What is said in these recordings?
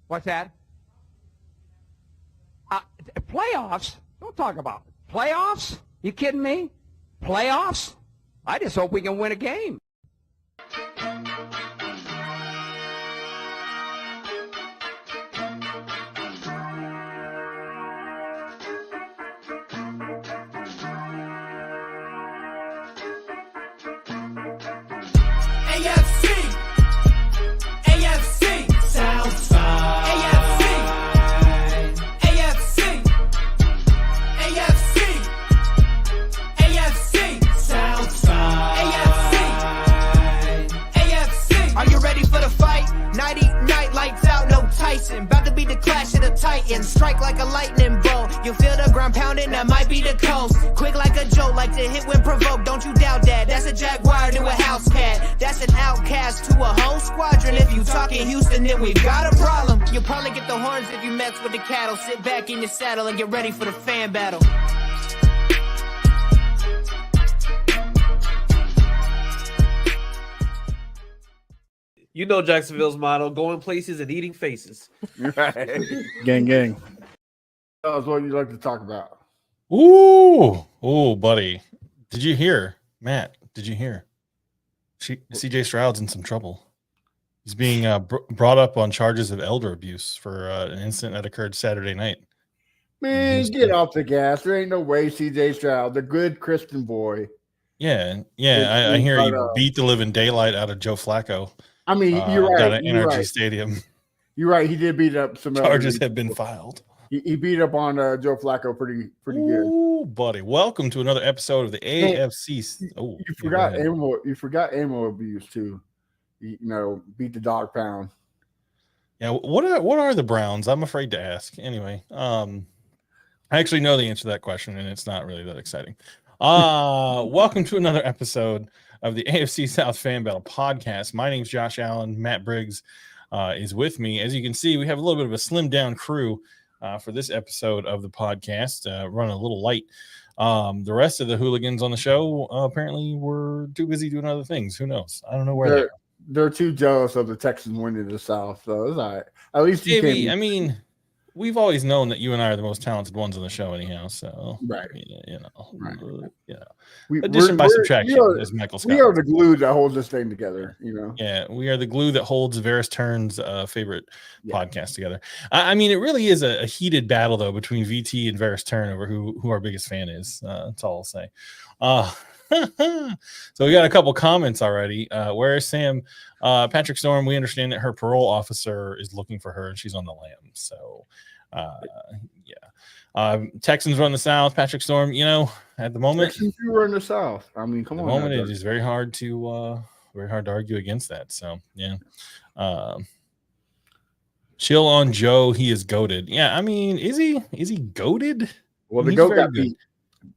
What's that? Playoffs? Don't talk about it. Playoffs? You kidding me? Playoffs? I just hope we can win a game. About to be the clash of the Titans. Strike like a lightning bolt. You feel the ground pounding, that might be the coast. Quick like a joke, like to hit when provoked. Don't you doubt that. That's a jaguar to a house cat. That's an outcast to a whole squadron. If you talking Houston, then we've got a problem. You'll probably get the horns if you mess with the cattle. Sit back in your saddle and get ready for the fan battle. You know Jacksonville's motto: going places and eating faces. Right. Gang, gang. That's what you like to talk about. Ooh, buddy. Did you hear, Matt? Did you hear? CJ Stroud's in some trouble. He's being brought up on charges of elder abuse for an incident that occurred Saturday night. Man, get off the gas. There ain't no way CJ Stroud, the good Christian boy. Yeah. I hear he beat the living daylight out of Joe Flacco. I mean, you're right. Down at You're NRG right. Stadium. You're right. He did beat up some Charges have been filed. He beat up on Joe Flacco pretty good. Ooh, buddy. Welcome to another episode of the AFC. Oh, you forgot ammo. You forgot ammo abuse too. You know, beat the dog pound. Yeah. What are the Browns? I'm afraid to ask. Anyway, I actually know the answer to that question, and it's not really that exciting. Welcome to another episode of the AFC South Fan Battle podcast. My name's Josh Allen. Matt Briggs is with me. As you can see, we have a little bit of a slimmed down crew for this episode of the podcast, running a little light. The rest of the hooligans on the show apparently were too busy doing other things. Who knows? I don't know where they're too jealous of the Texans winning the South. So it's all right. At least you can. I mean, we've always known that you and I are the most talented ones on the show, anyhow. So, right, right. Addition by subtraction, as Michael Scott. We are the glue that holds this thing together. Yeah, we are the glue that holds Varys Turn's favorite podcast together. I mean, it really is a heated battle though between VT and Varys Turn over who our biggest fan is. That's all I'll say. So we got a couple comments already. Where is Sam? Patrick Storm, we understand that her parole officer is looking for her and she's on the lam. So Texans run the South. Patrick Storm, at the moment Texans do run the South. I mean, come on. At the moment it is very hard to argue against that. So chill on Joe, he is goated. Yeah, I mean, is he goated? Well, the goat got beat.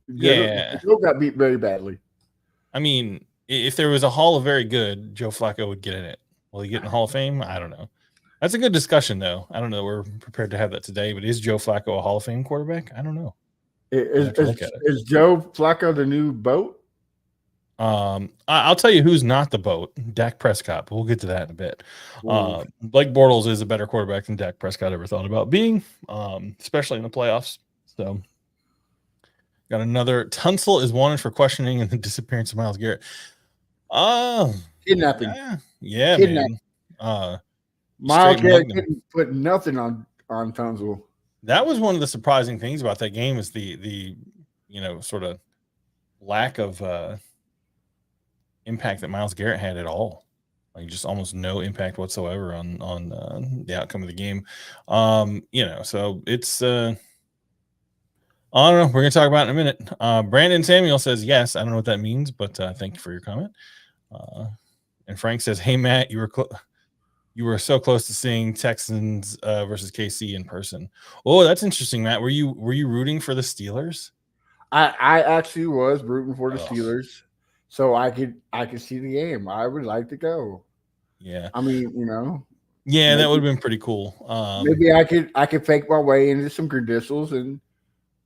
Yeah, the goat got beat very badly. I mean, if there was a Hall of Very Good, Joe Flacco would get in it. Will he get in the Hall of Fame? I don't know. That's a good discussion, though. I don't know. We're prepared to have that today, but is Joe Flacco a Hall of Fame quarterback? I don't know. Is Joe Flacco the new boat? I'll tell you who's not the boat. Dak Prescott. But we'll get to that in a bit. Blake Bortles is a better quarterback than Dak Prescott ever thought about being, especially in the playoffs. So, got another. Tunsil is wanted for questioning and the disappearance of Myles Garrett. Kidnapping. Yeah, kidnapping. Man. Myles Garrett couldn't put nothing on Tunsil. That was one of the surprising things about that game is the sort of lack of impact that Myles Garrett had at all. Like just almost no impact whatsoever on the outcome of the game. So it's I don't know. We're going to talk about it in a minute. Brandon Samuel says yes. I don't know what that means, but thank you for your comment. And Frank says, "Hey Matt, you were so close to seeing Texans versus KC in person." Oh, that's interesting, Matt. Were you rooting for the Steelers? I actually was rooting for the Steelers, so I could see the game. I would like to go. Yeah, I mean, yeah, that would have been pretty cool. Maybe I could fake my way into some credentials and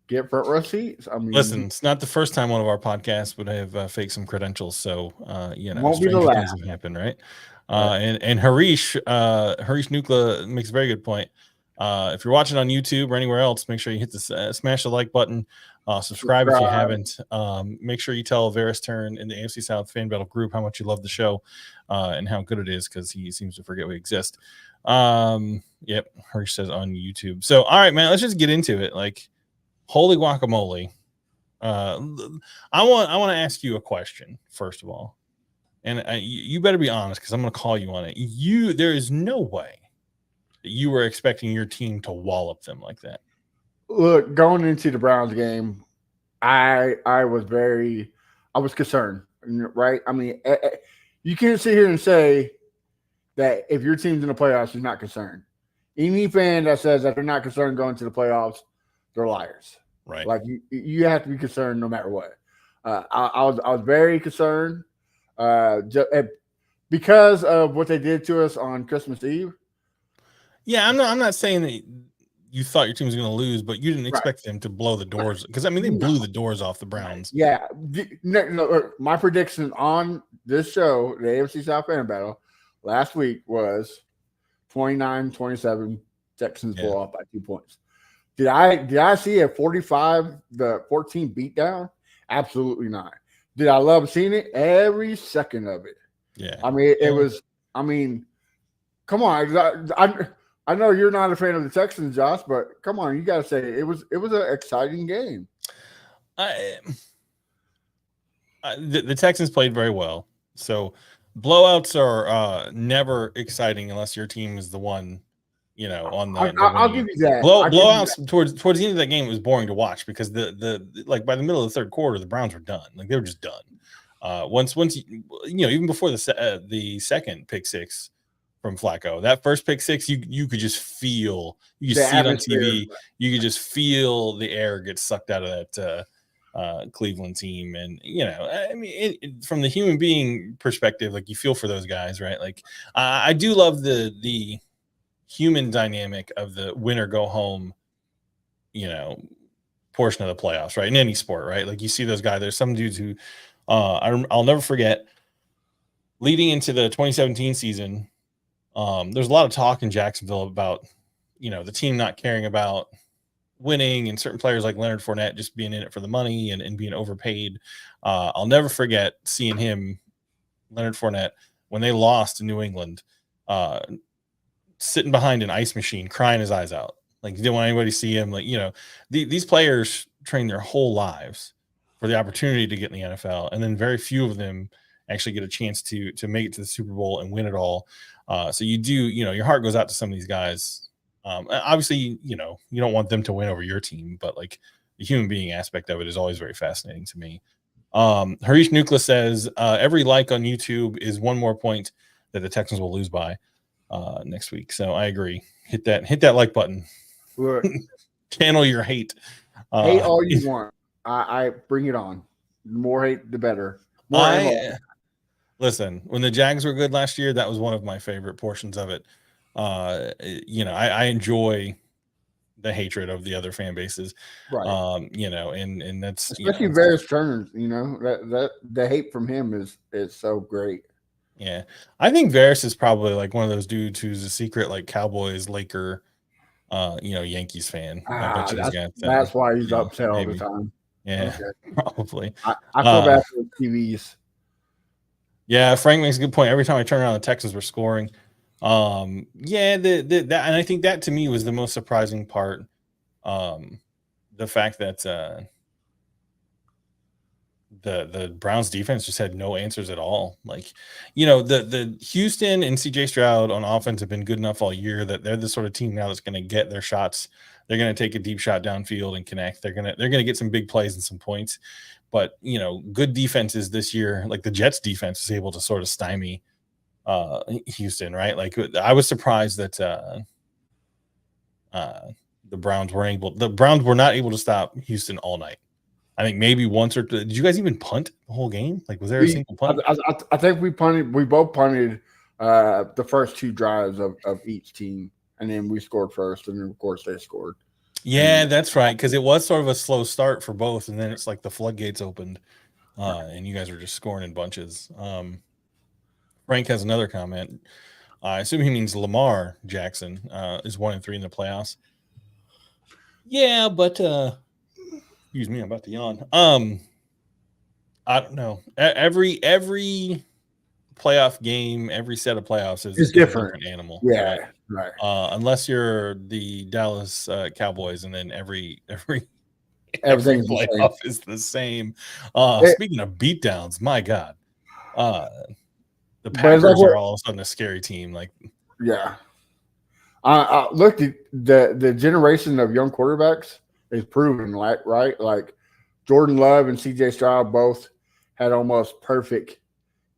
get front row seats. I mean, listen, it's not the first time one of our podcasts would have faked some credentials. So, won't be the stranger things last. have happened, right? And Harish Nukla makes a very good point. If you're watching on YouTube or anywhere else, make sure you hit the smash the like button. Subscribe if you haven't. Make sure you tell Varys Turn in the AFC South Fan Battle group how much you love the show and how good it is, because he seems to forget we exist. Yep, Harish says on YouTube. So, all right, man, let's just get into it. Like, holy guacamole. I want to ask you a question, first of all. And you better be honest, because I'm going to call you on it. There is no way that you were expecting your team to wallop them like that. Look, going into the Browns game, I was concerned, right? I mean, you can't sit here and say that if your team's in the playoffs, you're not concerned. Any fan that says that they're not concerned going to the playoffs, they're liars. Right. Like you have to be concerned no matter what. I was very concerned because of what they did to us on Christmas Eve. Yeah, I'm not saying that you thought your team was going to lose, but you didn't expect them to blow the doors, because I mean they blew the doors off the Browns. Yeah, my prediction on this show, the AFC South Fan Battle, last week was 29-27 Texans blow off by 2 points. Did I see a 45-14 beatdown? Absolutely not. Did I love seeing it? Every second of it. Yeah. I mean, it was. I mean, come on. I know you're not a fan of the Texans, Josh, but come on, you got to say it was an exciting game. The Texans played very well. So blowouts are never exciting unless your team is the one, on the. I'll give you that. Blowouts towards the end of that game, it was boring to watch, because the by the middle of the third quarter, the Browns were done. Like, they were just done. Once even before the second pick six from Flacco, that first pick six, you could just feel, you could see it on TV. You could just feel the air get sucked out of that Cleveland team. And, I mean, from the human being perspective, like, you feel for those guys, right? Like, I do love the human dynamic of the win or go home, portion of the playoffs, right? In any sport, right? Like, you see those guys, there's some dudes who, I'll never forget, leading into the 2017 season, there's a lot of talk in Jacksonville about, the team not caring about winning, and certain players like Leonard Fournette just being in it for the money and being overpaid. I'll never forget seeing Leonard Fournette, when they lost to New England, sitting behind an ice machine, crying his eyes out. Like, he didn't want anybody to see him. Like, these players train their whole lives for the opportunity to get in the NFL, and then very few of them actually get a chance to make it to the Super Bowl and win it all. So you do, your heart goes out to some of these guys. Obviously, you don't want them to win over your team, but like, the human being aspect of it is always very fascinating to me. Harish Nukla says every like on YouTube is one more point that the Texans will lose by next week. So I agree. Hit that like button. Look, channel your hate. Hate all you want. I bring it on. The more hate, the better. Listen, when the Jags were good last year, that was one of my favorite portions of it. I enjoy the hatred of the other fan bases, right? And that's especially Varys Turner. That the hate from him is so great. Yeah, I think Varys is probably like one of those dudes who's a secret like Cowboys, Laker, Yankees fan. That's why he's upset all the time. Yeah, okay. Probably. I feel bad for the TVs. Yeah, Frank makes a good point. Every time I turn around, the Texans were scoring. And I think that to me was the most surprising part. The fact that the Browns defense just had no answers at all. Like, the Houston and CJ Stroud on offense have been good enough all year that they're the sort of team now that's going to get their shots. They're going to take a deep shot downfield and connect. They're going to get some big plays and some points. But, good defenses this year, like the Jets defense, is able to sort of stymie Houston, right? Like, I was surprised that the Browns were not able to stop Houston all night. I think maybe once or two. Did you guys even punt the whole game? Like, was there a single punt? I think we punted. We both punted the first two drives of each team, and then we scored first, and then of course they scored. Yeah, that's right. Because it was sort of a slow start for both, and then it's like the floodgates opened, and you guys were just scoring in bunches. Frank has another comment. I assume he means Lamar Jackson is 1-3 in the playoffs. Yeah, but excuse me, I'm about to yawn. I don't know. Every playoff game, every set of playoffs is a different animal. Yeah, right. Unless you're the Dallas Cowboys, and then every Everything's playoff is the same. Speaking of beatdowns, my God, the Packers are all of a sudden a scary team. Like, yeah. Look, the generation of young quarterbacks is proven, right? Like Jordan Love and CJ Stroud both had almost perfect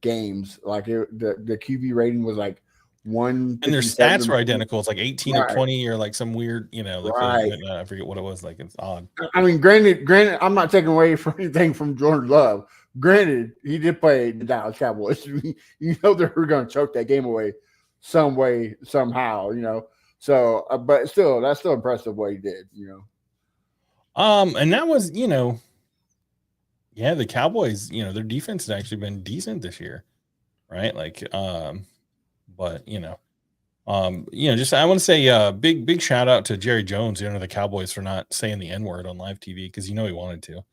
games. Like the QB rating was like 1. And their stats were identical. It's like 18 right. or 20 or like some weird, like right. I forget what it was. Like, it's odd. I mean, granted, I'm not taking away from anything from Jordan Love. Granted, he did play the Dallas Cowboys. You know they were going to choke that game away some way, somehow, So, but still, that's still impressive what he did, And that was, the Cowboys, their defense has actually been decent this year, right? Like, but just I want to say big shout out to Jerry Jones, the Cowboys, for not saying the N-word on live TV, because he wanted to.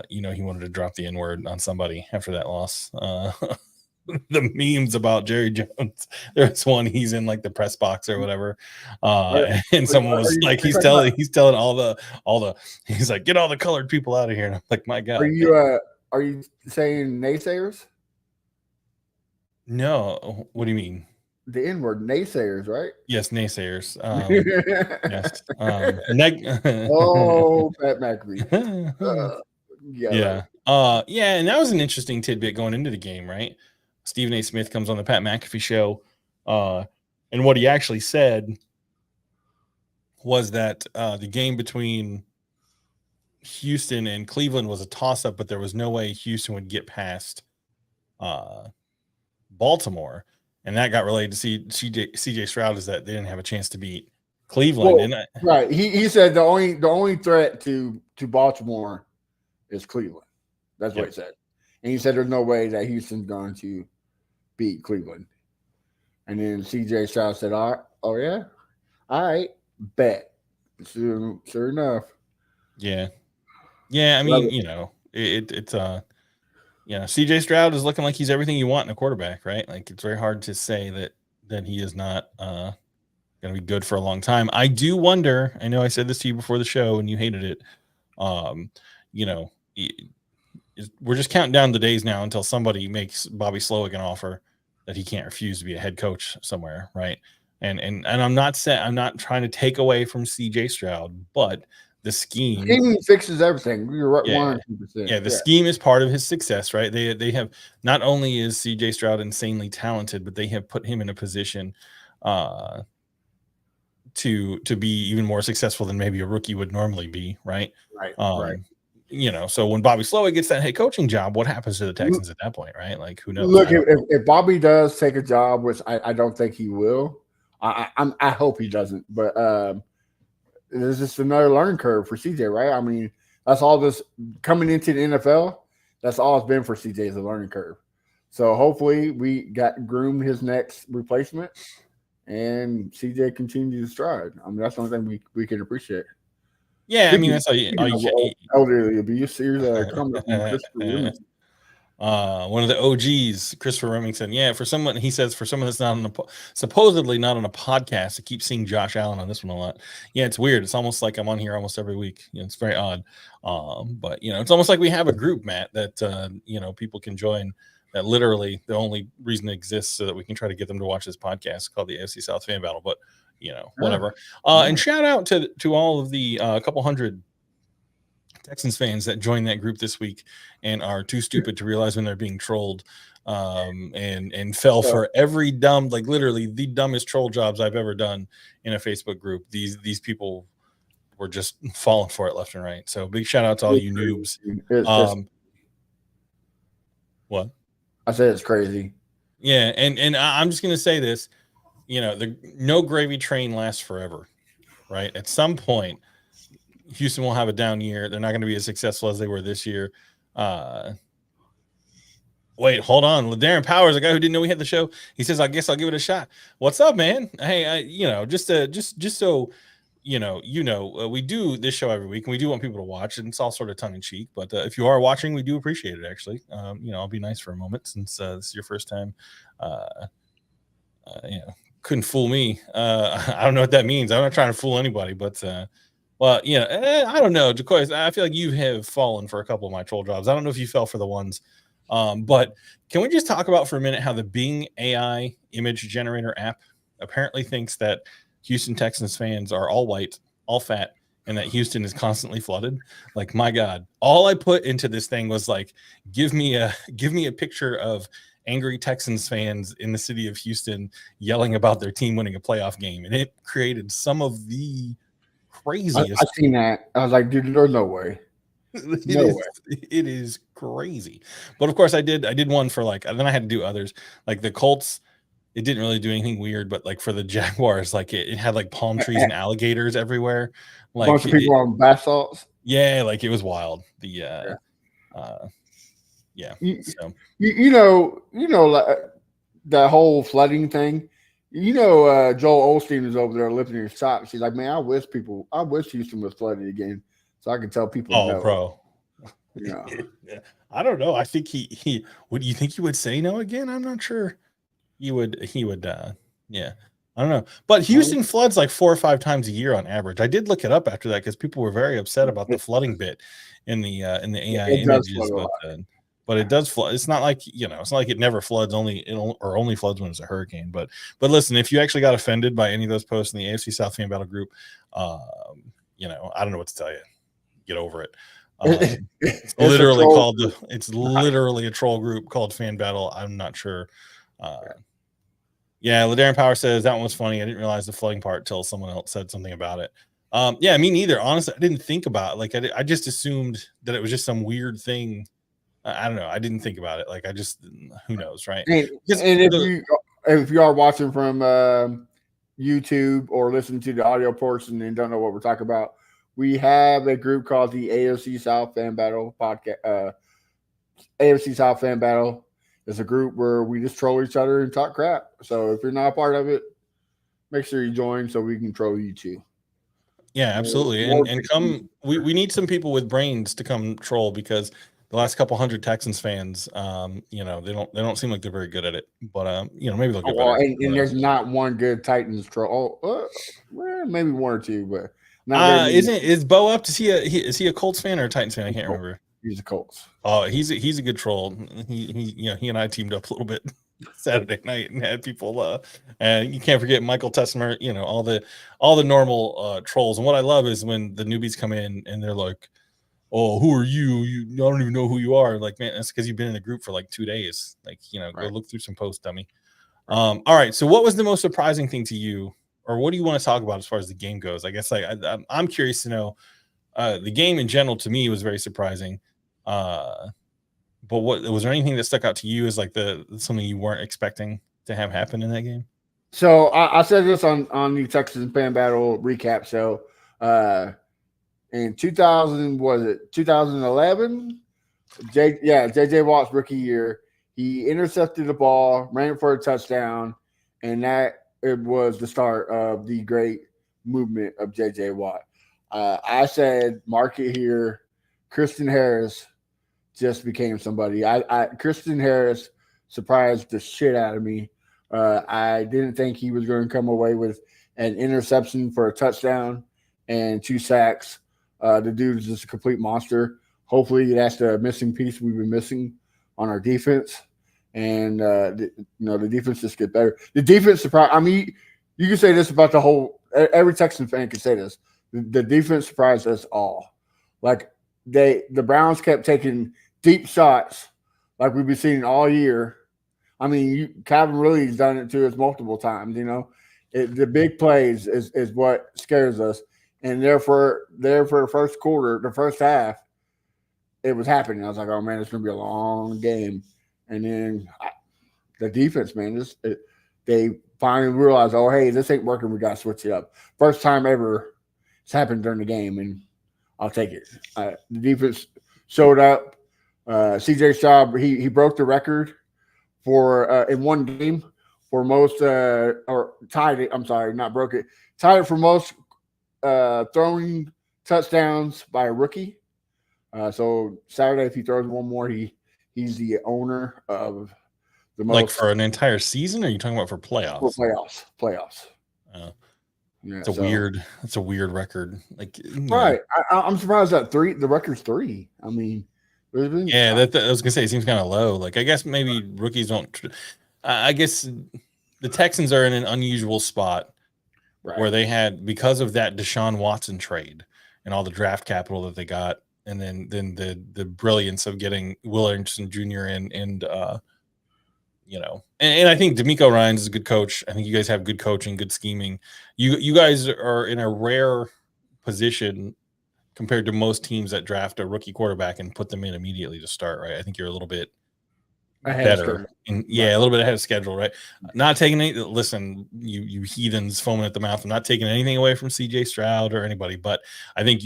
He wanted to drop the N-word on somebody after that loss. The memes about Jerry Jones. There's one, he's in like the press box or whatever. And someone was like, he's telling all the he's like, get all the colored people out of here. And I'm like, my God. Are you saying naysayers? No. What do you mean? The N-word, naysayers, right? Yes, naysayers. Yes. Oh, Pat McAfee. Yeah. And that was an interesting tidbit going into the game, right? Stephen A. Smith comes on the Pat McAfee show, and what he actually said was that the game between Houston and Cleveland was a toss-up, but there was no way Houston would get past Baltimore, and that got related to CJ Stroud, is that they didn't have a chance to beat Cleveland. Well, right. He said the only threat to Baltimore is Cleveland. That's what he said. And he said there's no way that Houston's going to beat Cleveland. And then CJ Stroud said, oh yeah? All right, bet. Sure enough. Yeah. Yeah, I mean, it's CJ Stroud is looking like he's everything you want in a quarterback, right? Like, it's very hard to say that he is not going to be good for a long time. I do wonder, I know I said this to you before the show and you hated it. We're just counting down the days now until somebody makes Bobby Slowick an offer that he can't refuse to be a head coach somewhere, right? And I'm not trying to take away from CJ Stroud, but the scheme fixes everything. You're right, 100%. Yeah, the scheme is part of his success, right? They have, not only is CJ Stroud insanely talented, but they have put him in a position to be even more successful than maybe a rookie would normally be, right? Right. So when Bobby Slowick gets that head coaching job, what happens to the Texans at that point, right? Like, who knows? Look, if Bobby does take a job, which I don't think he will, I hope he doesn't. But there's just another learning curve for CJ, right? I mean, that's all this coming into the NFL. That's all it's been for CJ, is a learning curve. So hopefully we groomed his next replacement, and CJ continues to stride. I mean, that's the only thing we can appreciate. Yeah, I mean, that's all you get. Elderly abuse. One of the OGs, Christopher Remington. Yeah, for someone that's supposedly not on a podcast, I keep seeing Josh Allen on this one a lot. Yeah, it's weird. It's almost like I'm on here almost every week. It's very odd. But it's almost like we have a group, Matt, that people can join. That literally the only reason it exists so that we can try to get them to watch this podcast called the AFC South Fan Battle. But whatever. And shout out to all of the couple hundred Texans fans that joined that group this week and are too stupid to realize when they're being trolled, and fell for every dumb, like literally the dumbest troll jobs I've ever done in a Facebook group. These people were just falling for it left and right. So big shout out to all you noobs. What? I said it's crazy. Yeah, and I'm just gonna say this. The no gravy train lasts forever. right? At some point, Houston will have a down year. They're not going to be as successful as they were this year. Wait, hold on. LaDarren Powers, a guy who didn't know we had the show. He says, "I guess I'll give it a shot." What's up, man? Hey, just so we do this show every week, and we do want people to watch, and it's all sort of tongue in cheek. But if you are watching, we do appreciate it. Actually, I'll be nice for a moment since this is your first time. Couldn't fool me. I don't know what that means. I'm not trying to fool anybody, but I don't know. Jacoy, I feel like you have fallen for a couple of my troll jobs. I don't know if you fell for the ones. But can we just talk about for a minute how the Bing AI image generator app apparently thinks that Houston Texans fans are all white, all fat, and that Houston is constantly flooded? Like, my God, all I put into this thing was like, give me a picture of angry Texans fans in the city of Houston yelling about their team winning a playoff game. And it created some of the craziest. I've seen that. I was like, dude, there's no way. It is crazy. But of course I did one for like, then I had to do others like the Colts. It didn't really do anything weird, but like for the Jaguars, like it had like palm trees and alligators everywhere. Like a bunch of people on bath salts. Yeah, like it was wild. So like, that whole flooding thing. Joel Osteen is over there lifting his chops. She's like, man, I wish Houston was flooded again, so I can tell people. Oh, no. Bro. Yeah. I don't know. I think he would. You think he would say no again? I'm not sure. He would. Yeah. I don't know. But Houston floods like 4 or 5 times a year on average. I did look it up after that because people were very upset about the flooding bit in the AI images. But it does flood. It's not like it's not like it never floods. Only floods when it's a hurricane. But listen, if you actually got offended by any of those posts in the AFC South Fan Battle group, I don't know what to tell you. Get over it. It's literally literally a troll group called Fan Battle. I'm not sure. LaDarren Power says that one was funny. I didn't realize the flooding part till someone else said something about it. Me neither. Honestly, I didn't think about it. Like I just assumed that it was just some weird thing. I don't know. I didn't think about it. Like who knows, right? And if you are watching from YouTube or listen to the audio portion and don't know what we're talking about, we have a group called the AFC South Fan Battle podcast. AFC South Fan Battle is a group where we just troll each other and talk crap. So if you're not a part of it, make sure you join so we can troll you too. Yeah, absolutely. And come, we need some people with brains to come troll because the last couple hundred Texans fans, they don't seem like they're very good at it. But maybe they'll get better. And there's not one good Titans troll. Well, maybe one or two, but is Bo up? Is he a Colts fan or a Titans fan? I can't remember. He's a Colts. Oh, he's a good troll. He and I teamed up a little bit Saturday night and had people. And you can't forget Michael Tessmer. All the normal trolls. And what I love is when the newbies come in and they're like, "Oh, who are you? I don't even know who you are." Like, man, that's because you've been in the group for like 2 days. Like, go look through some posts, dummy. All right. So, what was the most surprising thing to you, or what do you want to talk about as far as the game goes? I guess I'm curious to know. The game in general to me was very surprising. But was there anything that stuck out to you as like something you weren't expecting to have happen in that game? So I said this on the Texas Fan Battle recap show. In 2011? JJ Watt's rookie year. He intercepted the ball, ran it for a touchdown, and it was the start of the great movement of JJ Watt. I said, mark it here. Christian Harris just became somebody. Christian Harris surprised the shit out of me. I didn't think he was going to come away with an interception for a touchdown and 2 sacks. The dude is just a complete monster. Hopefully that's the missing piece we've been missing on our defense. And, the defense just get better. The defense surprised. I mean, you can say this about every Texan fan can say this. The defense surprised us all. Like the Browns kept taking deep shots like we've been seeing all year. I mean, Calvin Ridley's done it to us multiple times, the big plays is what scares us. And therefore the first quarter, the first half, it was happening. I was like, oh man, it's going to be a long game. And then the defense, man, they finally realized, oh, hey, this ain't working. We got to switch it up. First time ever happened during the game, and I'll take it. The defense showed up. CJ Stroud, he broke the record for in one game for most or tied it. I'm sorry, not broke it. Tied it for most throwing touchdowns by a rookie. So Saturday, if he throws one more, he's the owner of the most. Like for an entire season, or are you talking about for playoffs? For playoffs. Yeah, it's a weird record. Like, right. I'm surprised that the record's 3. I mean, yeah, that I was gonna say it seems kind of low. Like, I guess maybe rookies don't. I guess the Texans are in an unusual spot where they had, because of that Deshaun Watson trade and all the draft capital that they got, and then the brilliance of getting Will Anderson Jr. and I think D'Amico Ryans is a good coach. I think you guys have good coaching, good scheming. You guys are in a rare position compared to most teams that draft a rookie quarterback and put them in immediately to start, right? I think you're a little bit better. A little bit ahead of schedule, right? Not taking any, listen, you heathens foaming at the mouth. I'm not taking anything away from CJ Stroud or anybody, but I think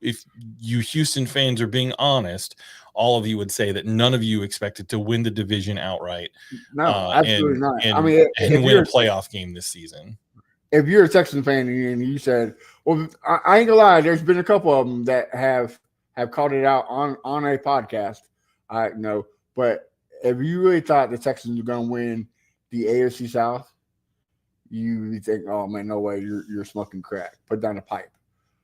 if you Houston fans are being honest, all of you would say that none of you expected to win the division outright. No, absolutely not. I mean, and win a playoff game this season. If you're a Texan fan and you said, well, I ain't gonna lie, there's been a couple of them that have called it out on a podcast. I know, but if you really thought the Texans were gonna win the AFC South, you think, oh man, no way, you're smoking crack. Put down the pipe.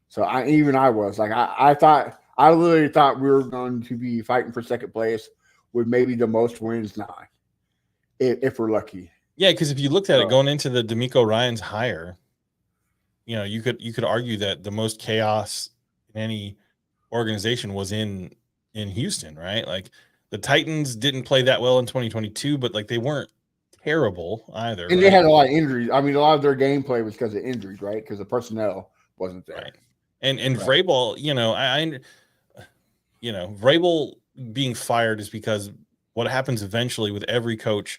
So I was like, I literally thought we were going to be fighting for second place with maybe the most wins now, if we're lucky. Yeah, because if you looked at it going into the D'Amico Ryans hire, you could argue that the most chaos in any organization was in Houston, right? Like the Titans didn't play that well in 2022, but like they weren't terrible either. And they had a lot of injuries. I mean, a lot of their gameplay was because of injuries, right? Because the personnel wasn't there. Right. And Vrabel, Vrabel being fired is because what happens eventually with every coach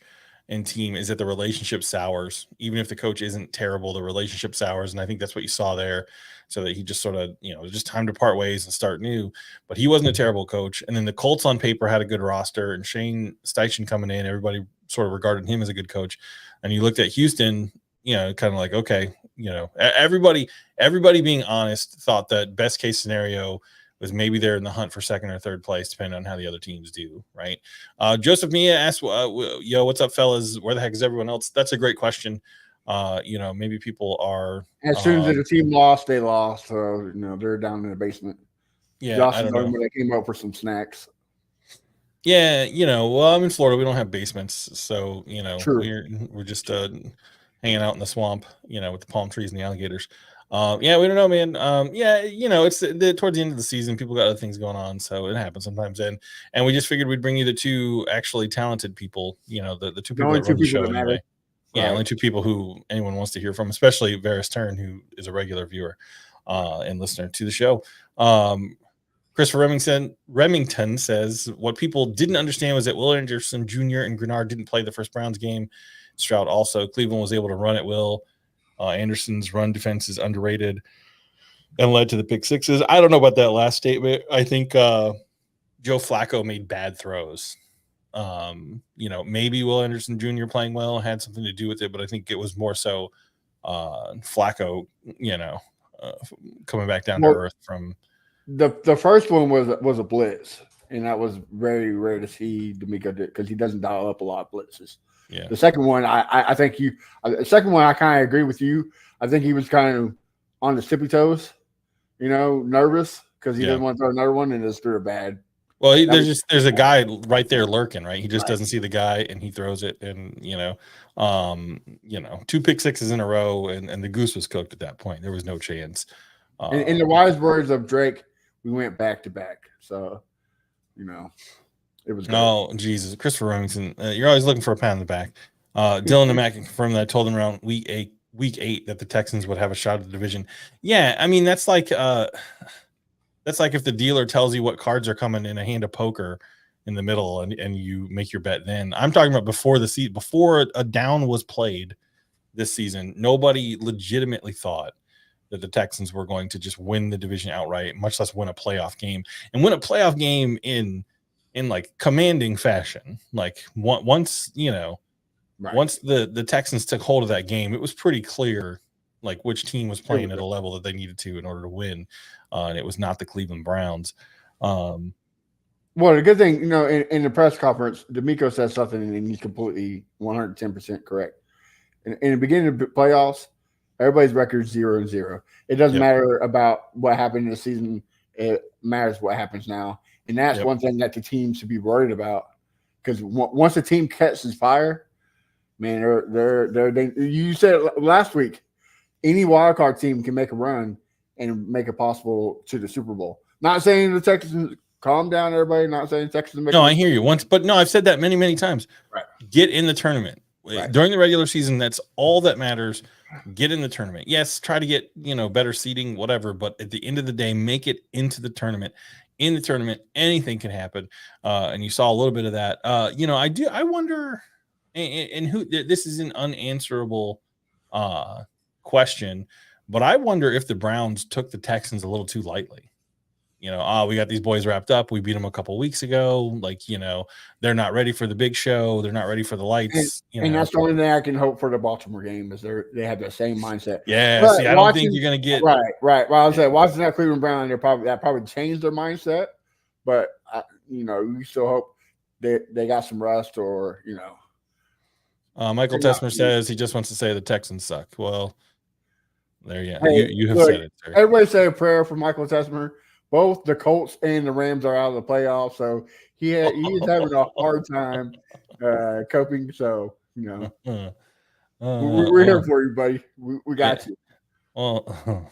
and team is that the relationship sours. Even if the coach isn't terrible, the relationship sours. And I think that's what you saw there. So that he just sort of, it was just time to part ways and start new. But he wasn't a terrible coach. And then the Colts on paper had a good roster, and Shane Steichen coming in, everybody sort of regarded him as a good coach. And you looked at Houston, kind of like, okay, everybody being honest thought that best case scenario was maybe they're in the hunt for second or third place, depending on how the other teams do, right? Joseph Mia asked, what's up, fellas? Where the heck is everyone else? That's a great question. Maybe people are. As soon as the team lost, they lost. So, they're down in the basement. Yeah, Josh and they came out for some snacks. Yeah, I'm in Florida. We don't have basements. So, we're just hanging out in the swamp, with the palm trees and the alligators. We don't know, man. It's towards the end of the season. People got other things going on, so it happens sometimes. And we just figured we'd bring you the two actually talented people. The two people that run the show anyway. Yeah, only two people who anyone wants to hear from, especially Varys Turn, who is a regular viewer and listener to the show. Christopher Remington says what people didn't understand was that Will Anderson Jr. and Grenard didn't play the first Browns game. Stroud also. Cleveland was able to run at will. Anderson's run defense is underrated and led to the pick sixes. I don't know about that last statement. I think Joe Flacco made bad throws. Maybe Will Anderson Jr. playing well had something to do with it, but I think it was more so Flacco, coming back down to earth from the first one was a blitz, and that was very rare to see D'Amico do because he doesn't dial up a lot of blitzes. Yeah. The second one, I think the second one, I kind of agree with you. I think he was kind of on the tippy toes, nervous because he didn't want to throw another one and just threw a bad. Well, there's a guy right there lurking, right? He just doesn't see the guy and he throws it, and 2 pick sixes in a row, and the goose was cooked at that point. There was no chance. In the wise words of Drake, we went back to back. So, it was good. Oh, Jesus. Christopher Remington, you're always looking for a pat on the back. Dylan and Mack confirmed that I told him around week 8 that the Texans would have a shot at the division. Yeah, I mean, that's like if the dealer tells you what cards are coming in a hand of poker in the middle and you make your bet then. I'm talking about before a down was played this season. Nobody legitimately thought that the Texans were going to just win the division outright, much less win a playoff game, and win a playoff game in like commanding fashion. Like once once the Texans took hold of that game, it was pretty clear like which team was playing at a level that they needed to in order to win, and it was not the Cleveland Browns. Well, the good thing, in the press conference, D'Amico said something, and he's completely 110% correct. In the beginning of the playoffs, everybody's record is 0-0. It doesn't matter about what happened in the season. It matters what happens now. And that's one thing that the team should be worried about. Because once a team catches fire, man, they're you said it last week, any wild card team can make a run and make it possible to the Super Bowl. Not saying the Texans calm down, everybody. Not saying Texans. No, I hear you. But I've said that many, many times. Right. Get in the tournament during the regular season. That's all that matters. Get in the tournament. Yes, try to get better seating, whatever. But at the end of the day, make it into the tournament. In the tournament, anything can happen, and you saw a little bit of that. I wonder, and who this is an unanswerable question, but I wonder if the Browns took the Texans a little too lightly. We got these boys wrapped up. We beat them a couple weeks ago. They're not ready for the big show. They're not ready for the lights. And that's the only thing I can hope for the Baltimore game is they have that same mindset. Yeah. See, I don't think you're going to get right. Well, I was saying watching that Cleveland Brown, that probably changed their mindset. But we still hope they got some rust or. Michael Tessmer says he just wants to say the Texans suck. Well, there you go. Hey, you have said it. Sir. Everybody say a prayer for Michael Tessmer. Both the Colts and the Rams are out of the playoffs, so he is having a hard time coping. So we're here for you, buddy. We got you. Well,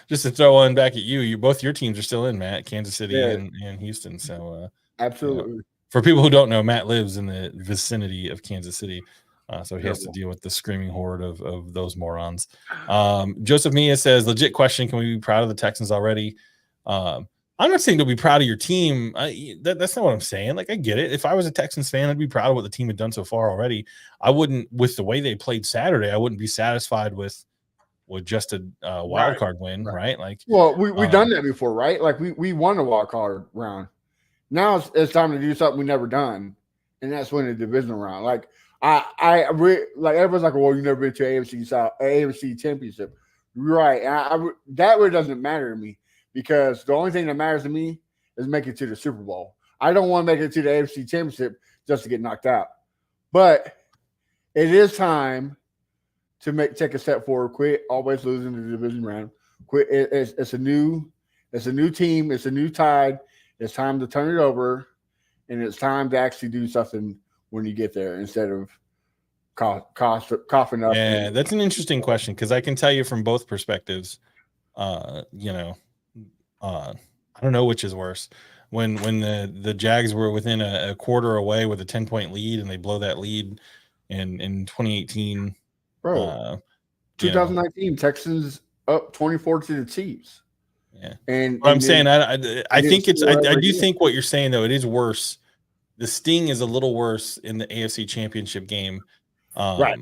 just to throw one back at you, both your teams are still in, Matt, Kansas City and Houston. So absolutely. For people who don't know, Matt lives in the vicinity of Kansas City. So he has to deal with the screaming horde of those morons. Joseph Mia says, legit question, can we be proud of the Texans already? I'm not saying to be proud of your team. That's not what I'm saying. Like, I get it. If I was a Texans fan, I'd be proud of what the team had done so far already. I wouldn't, with the way they played Saturday, I wouldn't be satisfied with just a wild card win, right? Like, well, we've done that before, right? Like we won a wild card round. Now it's time to do something we've never done, and that's win a divisional round. Like like everyone's like, well, you never been to AFC championship, right? And that really doesn't matter to me. Because the only thing that matters to me is make it to the Super Bowl. I don't want to make it to the AFC Championship just to get knocked out. But it is time to take a step forward. Quit always losing the division round. Quit. It's a new team. It's a new tide. It's time to turn it over, and it's time to actually do something when you get there instead of coughing up. Yeah, that's an interesting question because I can tell you from both perspectives. I don't know which is worse. When the Jags were within a quarter away with a 10-point lead and they blow that lead in 2018. Bro, 2019 Texans up 24 to the Chiefs. Yeah. And I'm saying I think I do think what you're saying though, it is worse. The sting is a little worse in the AFC Championship game. Right.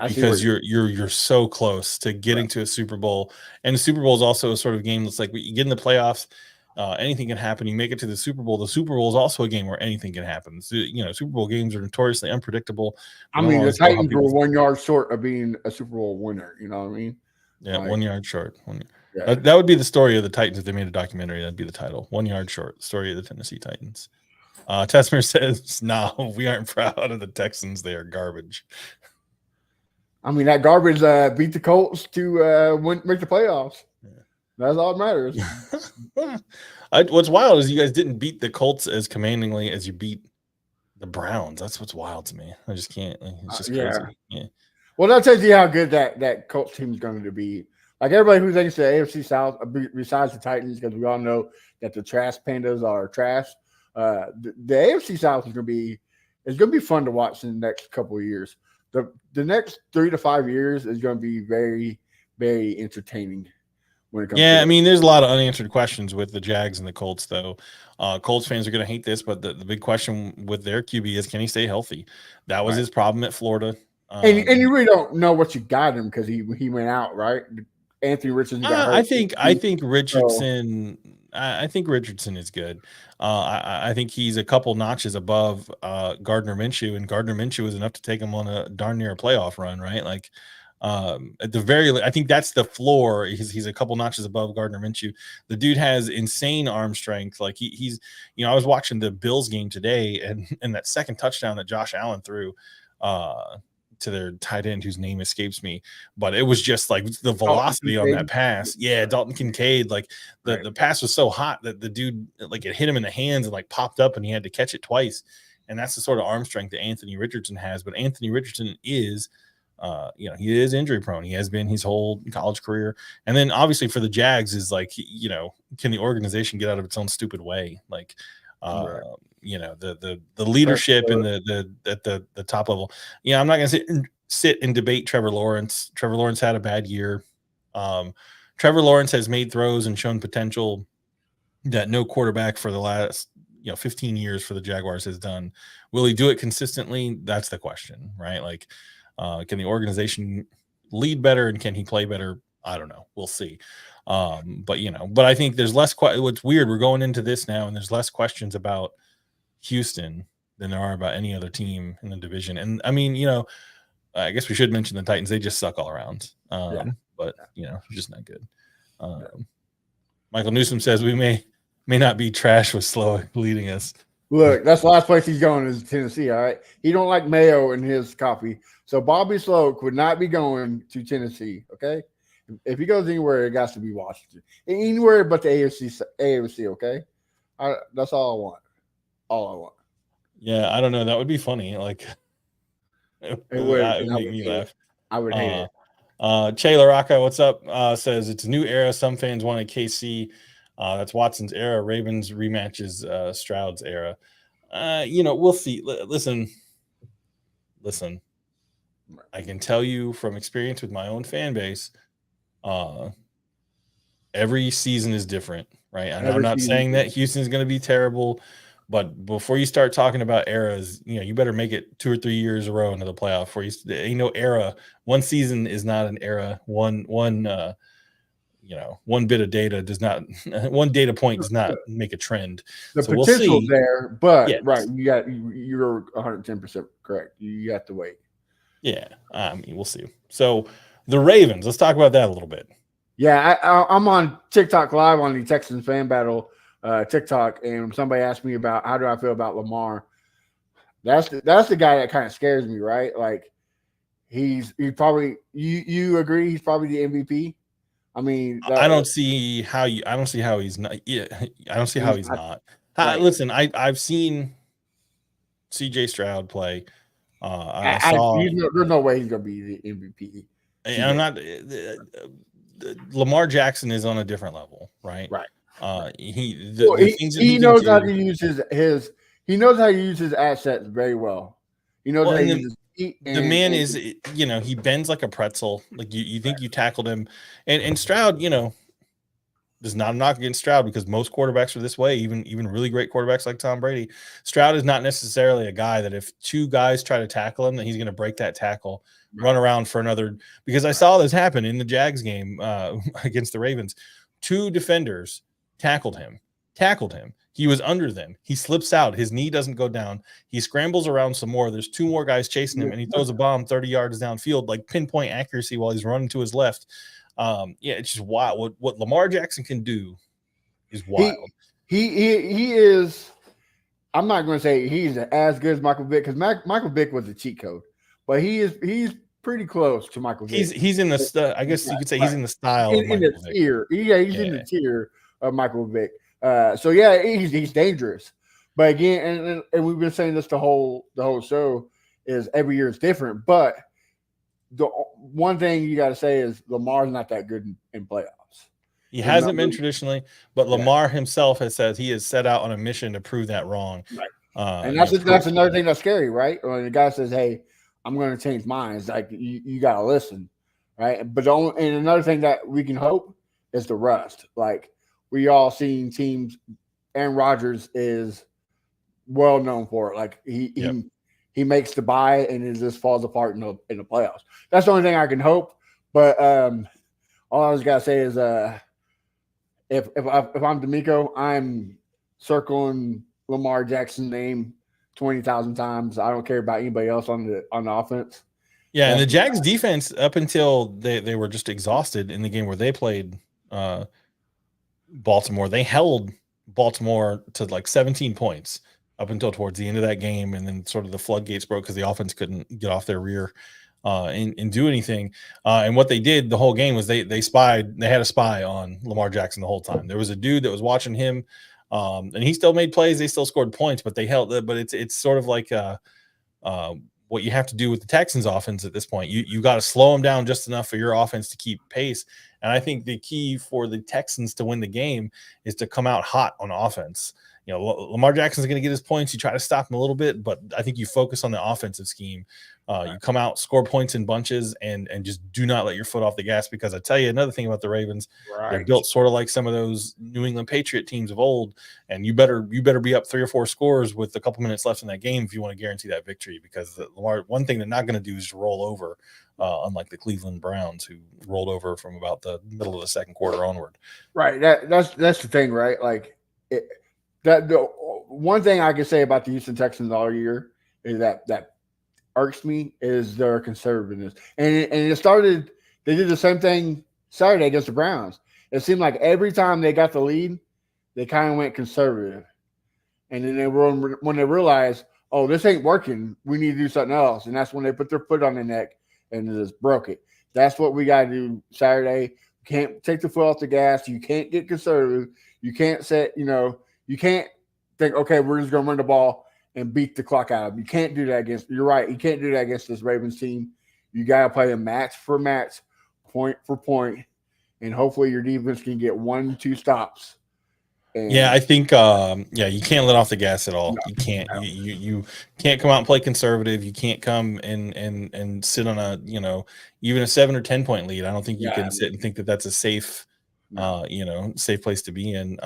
Because you're so close to getting to a Super Bowl, and the Super Bowl is also a sort of game that's like you get in the playoffs, anything can happen. You make it to the Super Bowl. The Super Bowl is also a game where anything can happen. So, Super Bowl games are notoriously unpredictable. I mean, the Titans were 1 yard short of being a Super Bowl winner. You know what I mean? Yeah, 1 yard short. Yeah. That would be the story of the Titans if they made a documentary. That'd be the title. 1 yard short. Story of the Tennessee Titans. Tessmer says, no, we aren't proud of the Texans. They are garbage. I mean, that garbage beat the Colts to make the playoffs. Yeah. That's all that matters. What's wild is you guys didn't beat the Colts as commandingly as you beat the Browns. That's what's wild to me. I just can't. It's just crazy. Yeah. Well, that tells you how good that Colts team is going to be. Like everybody who thinks the AFC South, besides the Titans, because we all know that the trash pandas are trash. The AFC South is going to be fun to watch in the next couple of years. The next 3 to 5 years is going to be very, very entertaining when it comes. Yeah, I mean, there's a lot of unanswered questions with the Jags and the Colts, though. Colts fans are going to hate this, but the big question with their QB is, can he stay healthy? That was his problem at Florida. And you really don't know what you got him because he went out, right? Anthony Richardson got hurt. I think Richardson. I think Richardson is good. I think he's a couple notches above Gardner Minshew, and Gardner Minshew was enough to take him on a darn near playoff run, right? Like at the very, I think that's the floor. He's a couple notches above Gardner Minshew. The dude has insane arm strength. Like he's, I was watching the Bills game today, and that second touchdown that Josh Allen threw to their tight end, whose name escapes me, but it was just like the velocity on that pass. Yeah, Dalton Kincaid. Like the pass was so hot that the dude, like, it hit him in the hands and like popped up, and he had to catch it twice. And that's the sort of arm strength that Anthony Richardson has. But Anthony Richardson is, he is injury prone. He has been his whole college career. And then obviously for the Jags is like, can the organization get out of its own stupid way? Like, the leadership and the at the top level. I'm not gonna sit and debate Trevor Lawrence. Trevor Lawrence had a bad year. Trevor Lawrence has made throws and shown potential that no quarterback for the last 15 years for the Jaguars has done. Will he do it consistently? That's the question, right? Like, can the organization lead better, and can he play better? I don't know. We'll see. But I think there's less. What's weird, we're going into this now, and there's less questions about Houston than there are about any other team in the division. And I mean, I guess we should mention the Titans. They just suck all around. But just not good. Michael Newsom says we may not be trash with Slow leading us. Look, that's the last place he's going is Tennessee. All right, he don't like mayo in his copy, so Bobby Sloak would not be going to Tennessee. Okay, if he goes anywhere, it got to be Washington. Anywhere but the AFC. Okay, that's all I want. All I want. Yeah, I don't know. That would be funny. Like, it would make me laugh. I would hate it. Che LaRocca, what's up? Says it's a new era. Some fans wanted KC. That's Watson's era. Ravens rematches Stroud's era. We'll see. Listen. I can tell you from experience with my own fan base, every season is different, right? And I'm not saying that Houston's going to be terrible, but before you start talking about eras, you better make it 2 or 3 years in a row into the playoff. For you, era. One season is not an era. One bit of data does not. One data point does not make a trend. The so potential's we'll see. there, but yes. Right, you're 110% correct. You have to wait. Yeah, we'll see. So the Ravens. Let's talk about that a little bit. Yeah, I'm on TikTok live on the Texans Fan Battle TikTok, and somebody asked me about how do I feel about Lamar. That's the guy that kind of scares me, right? Like he probably you agree he's probably the MVP. I mean, I don't see how he's not. Yeah, I don't see how he's not. Right. Listen, I've seen CJ Stroud play. There's no way he's gonna be the MVP. And I'm not. Lamar Jackson is on a different level, right? Right. He knows how to use his he knows how to use his assets very well. He knows how to use his feet. The man is, he bends like a pretzel. Like you think you tackled him, and Stroud, does not knock against Stroud because most quarterbacks are this way. Even really great quarterbacks like Tom Brady, Stroud is not necessarily a guy that if two guys try to tackle him, that he's going to break that tackle, run around for another. Because I saw this happen in the Jags game against the Ravens. Two defenders tackled him. He was under them. He slips out. His knee doesn't go down. He scrambles around some more. There's two more guys chasing him, and he throws a bomb 30 yards downfield, like pinpoint accuracy while he's running to his left. It's just wild. What Lamar Jackson can do is wild. He is. I'm not going to say he's as good as Michael Vick because Michael Vick was a cheat code, but he's pretty close to Michael Vick. He's in the. I guess you could say he's in the style of Michael Vick. Tier. Yeah, he's in the tier of Michael Vick. So yeah, he's dangerous. But again, and we've been saying this the whole show is every year is different. But the one thing you got to say is Lamar's not that good in playoffs. He hasn't been traditionally, but Lamar himself has said he has set out on a mission to prove that wrong. Right. And that's another thing that's scary, right? When the guy says, "Hey, I'm going to change minds," like you got to listen, right? But and another thing that we can hope is the rust. Like we all seen teams. Aaron Rodgers is well known for it. Like he makes the buy and it just falls apart in the playoffs. That's the only thing I can hope. But all I was gotta say is if I'm D'Amico, I'm circling Lamar Jackson's name 20,000 times. I don't care about anybody else on the offense. Yeah, and the Jags defense up until they were just exhausted in the game where they played Baltimore, they held Baltimore to like 17 points up until towards the end of that game, and then sort of the floodgates broke because the offense couldn't get off their rear and do anything. And what they did the whole game was they had a spy on Lamar Jackson the whole time. There was a dude that was watching him, and he still made plays. They still scored points, but they held. But it's sort of like what you have to do with the Texans offense at this point. You got to slow them down just enough for your offense to keep pace. And I think the key for the Texans to win the game is to come out hot on offense. You know, Lamar Jackson's going to get his points. You try to stop him a little bit, but I think you focus on the offensive scheme. You come out, score points in bunches, and just do not let your foot off the gas. Because I tell you another thing about the Ravens, they're built sort of like some of those New England Patriot teams of old. And you better be up 3 or 4 scores with a couple minutes left in that game if you want to guarantee that victory. Because Lamar, one thing they're not going to do is roll over, unlike the Cleveland Browns, who rolled over from about the middle of the second quarter onward. Right. That's the thing, right? Like the one thing I can say about the Houston Texans all year is that irks me is their conservativeness. And it started, they did the same thing Saturday against the Browns. It seemed like every time they got the lead, they kind of went conservative. And then when they realized, oh, this ain't working, we need to do something else. And that's when they put their foot on their neck and just broke it. That's what we got to do Saturday. You can't take the foot off the gas. You can't get conservative. You can't you can't think, okay, we're just going to run the ball and beat the clock out of them. You can't do that you're right. You can't do that against this Ravens team. You got to play a match for match, point for point, and hopefully your defense can get 1-2 stops. Yeah, I think you can't let off the gas at all. No, you can't. No. You can't come out and play conservative. You can't come and sit on a even a 7 or 10 point lead. I don't think you can sit and think that that's a safe safe place to be in.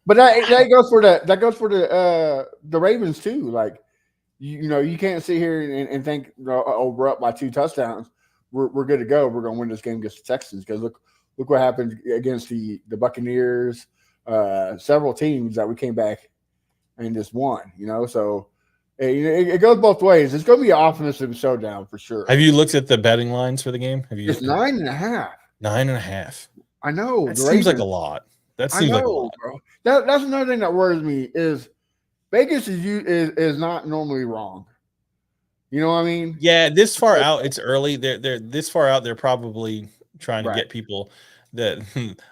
But that goes for the Ravens too. Like you can't sit here and think we're up by 2 touchdowns. We're good to go. We're going to win this game against the Texans because look what happened against the Buccaneers. Several teams that we came back and just won. So it goes both ways. It's going to be an offensive showdown for sure. Have you looked at the betting lines for the game? It's 9.5. 9.5. I know. That seems like a lot. That seems like a lot, bro. That's another thing that worries me is Vegas is not normally wrong. You know what I mean? Yeah, this far out, it's early. They're this far out. They're probably trying to get people that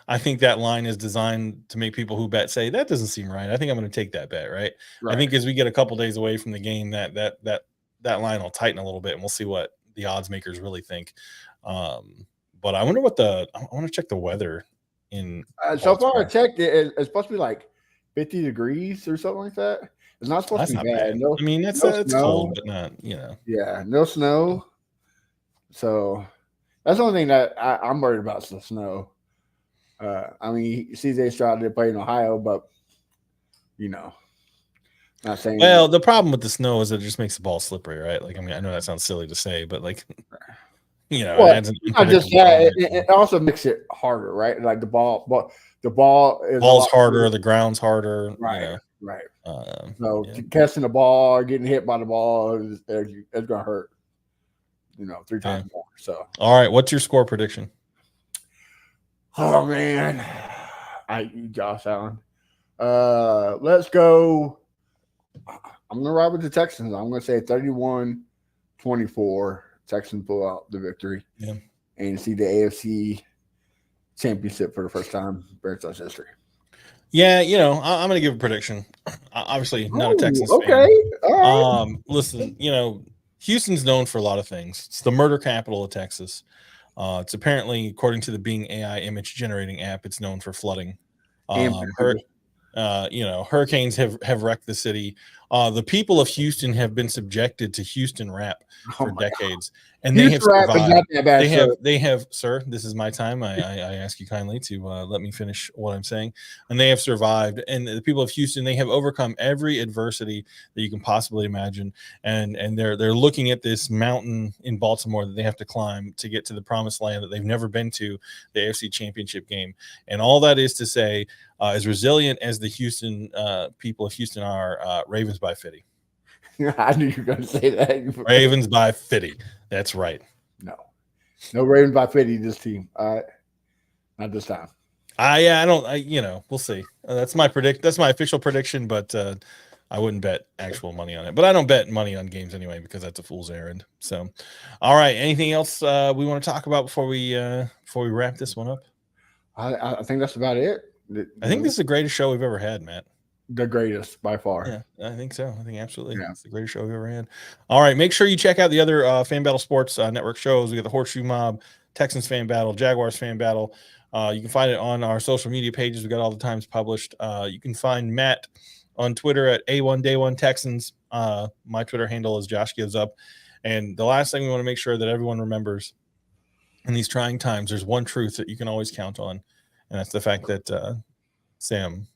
I think that line is designed to make people who bet say that doesn't seem right. I think I'm going to take that bet. Right. I think as we get a couple days away from the game, that line will tighten a little bit, and we'll see what the odds makers really think. But I wonder I want to check the weather in. So far, I checked it. It's supposed to be like 50 degrees or something like that. It's not supposed to be bad. No, I mean, it's cold, but not, Yeah, no snow. So that's the only thing that I'm worried about is the snow. I mean, CJ Stroud did play in Ohio, but not saying. Well, the problem with the snow is it just makes the ball slippery, right? Like, I mean, I know that sounds silly to say, but like, it adds not just that. It also makes it harder, right? Like the ball's harder, the ground's harder, right? Right. So catching the ball or getting hit by the ball is going to hurt. 3 times more. So, all right, what's your score prediction? Oh man, Josh Allen. Let's go. I'm gonna ride with the Texans. I'm gonna say 31-24. Texans pull out the victory and see the AFC championship for the first time in franchise history. Yeah, I'm gonna give a prediction. Obviously, not a Texans fan. Okay, all right. Listen, Houston's known for a lot of things. It's the murder capital of Texas. It's apparently, according to the Bing AI image generating app, it's known for flooding. Hurricanes have wrecked the city The people of Houston have been subjected to Houston rap for decades, and Houston they have rap is survived. not that bad, They have, sir. This is my time. I ask you kindly to let me finish what I'm saying. And they have survived. And the people of Houston, they have overcome every adversity that you can possibly imagine. And they're looking at this mountain in Baltimore that they have to climb to get to the promised land that they've never been to, the AFC Championship game. And all that is to say, as resilient as the Houston people of Houston are, Ravens by 50. I knew you were going to say that. Ravens by 50. That's right. No Ravens by 50 this team. Not this time. We'll see. That's my official prediction, but I wouldn't bet actual money on it. But I don't bet money on games anyway because that's a fool's errand. So, all right. Anything else we want to talk about before we wrap this one up? I think that's about it. I think this is the greatest show we've ever had, Matt. The greatest by far. Yeah, I think so. I think absolutely. Yeah. It's the greatest show we've ever had. All right. Make sure you check out the other Fan Battle Sports Network shows. We got the Horseshoe Mob, Texans Fan Battle, Jaguars Fan Battle. You can find it on our social media pages. We got all the times published. You can find Matt on Twitter at A1Day1Texans. My Twitter handle is Josh Gives Up. And the last thing we want to make sure that everyone remembers in these trying times, there's one truth that you can always count on. And that's the fact that Sam,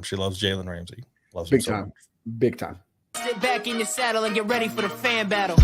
she loves Jalen Ramsey. Loves him Big so time. much. Big time. Sit back in your saddle and get ready for the fan battle.